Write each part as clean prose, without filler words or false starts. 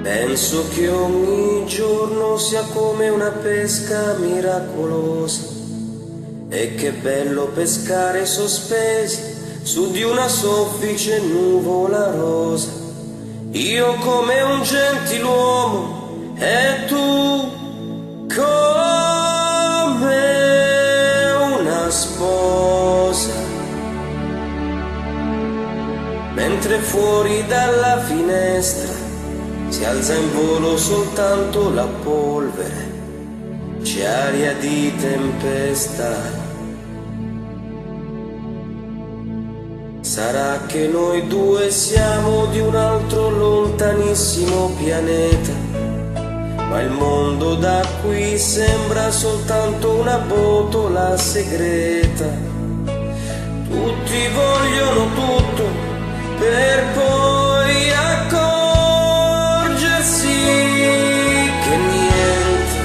Penso che ogni giorno sia come una pesca miracolosa, e che bello pescare sospesi su di una soffice nuvola rosa. Io come un gentiluomo e tu come una sposa, mentre fuori dalla finestra si alza in volo soltanto la polvere, c'è aria di tempesta. Sarà che noi due siamo di un altro lontanissimo pianeta, ma il mondo da qui sembra soltanto una botola segreta. Tutti vogliono tutto per poi accorgersi che niente.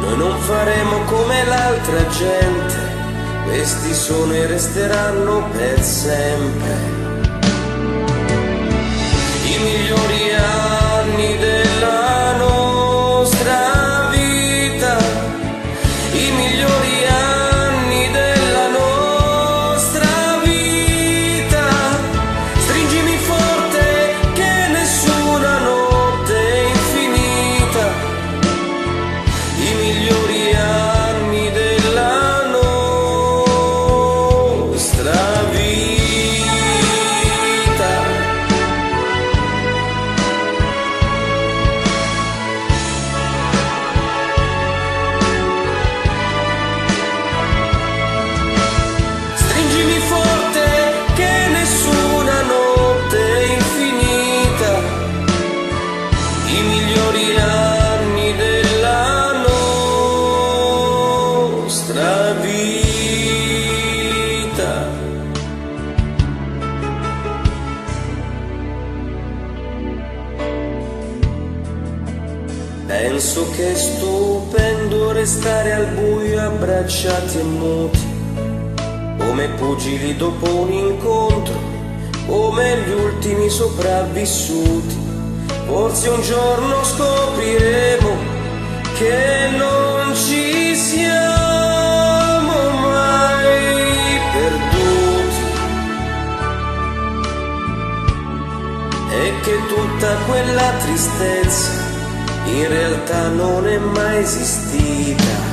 Noi non faremo come l'altra gente, questi sono e resteranno per sempre i migliori anni della nostra vita, i migliori anni della nostra vita. Stringimi forte che nessuna notte è infinita, i migliori anni della nostra vita. Stringimi forte che nessuna notte è infinita, i migliori anni della nostra vita. Penso che è stupendo restare al buio abbracciati e muti, come pugili dopo un incontro, come gli ultimi sopravvissuti. Forse un giorno scopriremo che non ci siamo mai perduti, e che tutta quella tristezza in realtà non è mai esistita.